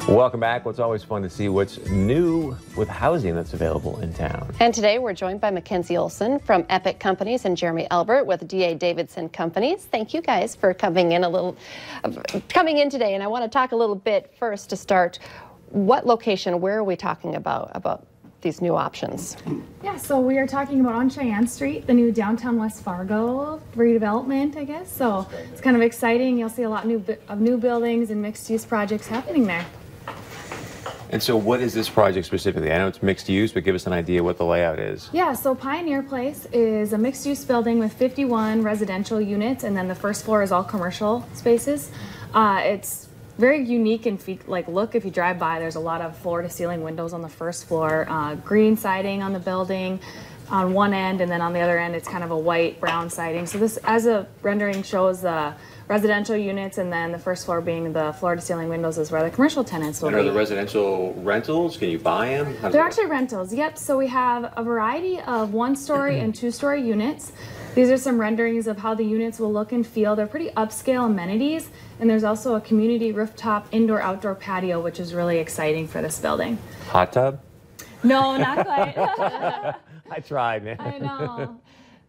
Welcome back. Well, it's always fun to see what's new with housing that's available in town. And today we're joined by Mackenzie Olson from Epic Companies and Jeremy Albert with D.A. Davidson Companies. Thank you guys for coming in today. And I want to talk a little bit first to start. What location, where are we talking about these new options? Yeah, so we are talking about on Cheyenne Street, the new downtown West Fargo redevelopment, I guess. So it's kind of exciting. You'll see a lot of new buildings and mixed-use projects happening there. And so what is this project specifically? I know it's mixed use, but give us an idea what the layout is. Yeah, so Pioneer Place is a mixed use building with 51 residential units, and then the first floor is all commercial spaces. It's very unique and look if you drive by. There's a lot of floor to ceiling windows on the first floor, green siding on the building on one end, and then on the other end it's kind of a white brown siding. So this, as a rendering, shows the residential units, and then the first floor being the floor to ceiling windows is where the commercial tenants will be. And are the residential rentals? Can you buy them? They're actually rentals, yep. So we have a variety of 1-story and 2-story units. These are some renderings of how the units will look and feel. They're pretty upscale amenities, and there's also a community rooftop indoor-outdoor patio, which is really exciting for this building. Hot tub? No, not quite. I tried, man. I know.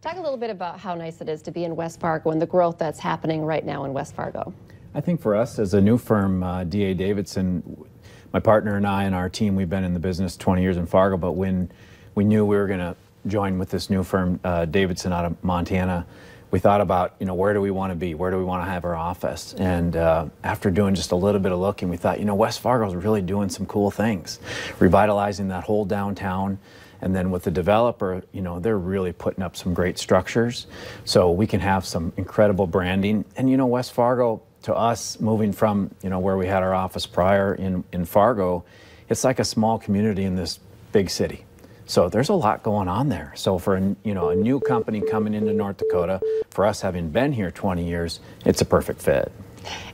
Talk a little bit about how nice it is to be in West Fargo and the growth that's happening right now in West Fargo. I think for us as a new firm, D.A. Davidson, my partner and I and our team, we've been in the business 20 years in Fargo, but when we knew we were going to join with this new firm, Davidson out of Montana, we thought about, where do we want to be? Where do we want to have our office? And after doing just a little bit of looking, we thought, West Fargo's really doing some cool things, revitalizing that whole downtown. And then with the developer, they're really putting up some great structures, so we can have some incredible branding. And West Fargo, to us, moving from where we had our office prior in Fargo, it's like a small community in this big city. So there's a lot going on there. So for a new company coming into North Dakota, for us having been here 20 years, it's a perfect fit.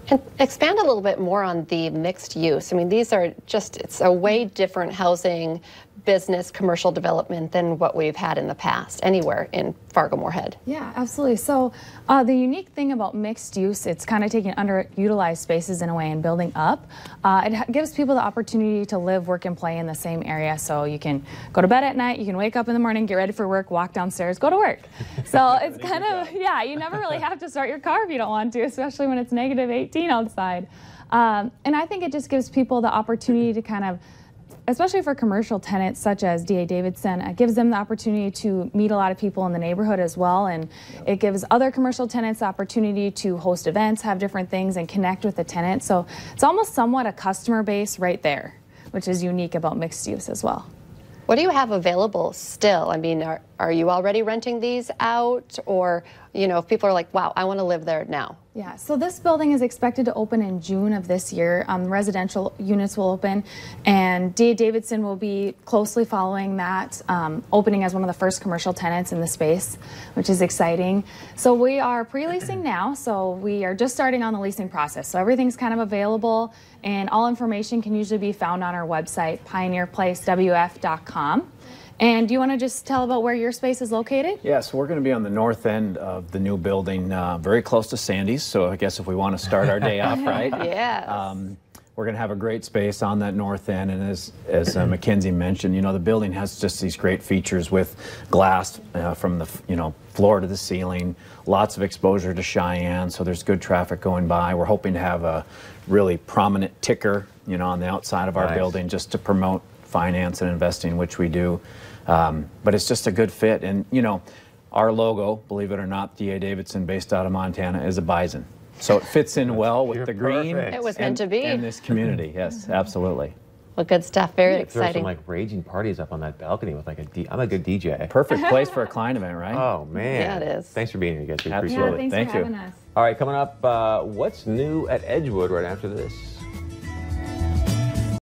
And expand a little bit more on the mixed use. I mean, these are it's a way different housing, business, commercial development than what we've had in the past anywhere in Fargo-Moorhead. Yeah, absolutely. So the unique thing about mixed use, it's kind of taking underutilized spaces in a way and building up. It gives people the opportunity to live, work, and play in the same area. So you can go to bed at night, you can wake up in the morning, get ready for work, walk downstairs, go to work. So it's kind of, yeah, you never really have to start your car if you don't want to, especially when it's negative 18 outside. And I think it just gives people the opportunity to kind of, especially for commercial tenants such as D.A. Davidson, it gives them the opportunity to meet a lot of people in the neighborhood as well, and it gives other commercial tenants the opportunity to host events, have different things, and connect with the tenants. So it's almost somewhat a customer base right there, which is unique about mixed use as well. What do you have available still? I mean, are you already renting these out, or if people are like, wow, I want to live there now? Yeah, so this building is expected to open in June of this year. Residential units will open, and D.A. Davidson will be closely following that, opening as one of the first commercial tenants in the space, which is exciting. So we are pre-leasing now, so we are just starting on the leasing process. So everything's kind of available, and all information can usually be found on our website, pioneerplacewf.com. And do you want to just tell about where your space is located? Yeah, so we're going to be on the north end of the new building, very close to Sandy's. So I guess if we want to start our day off right, yes. We're going to have a great space on that north end. And as Mackenzie mentioned, the building has just these great features with glass from the floor to the ceiling, lots of exposure to Cheyenne, so there's good traffic going by. We're hoping to have a really prominent ticker, on the outside of our building, just to promote finance and investing, which we do. But it's just a good fit. And, our logo, believe it or not, D.A. Davidson, based out of Montana, is a bison. So it fits in well with the green. It was meant to be. In this community, yes, absolutely. Well, good stuff. Very exciting. Throw some raging parties up on that balcony with I'm a good DJ. Perfect place for a client event, right? Oh, man. Yeah, it is. Thanks for being here, guys. We appreciate it. Thanks for having us. All right, coming up, what's new at Edgewood right after this?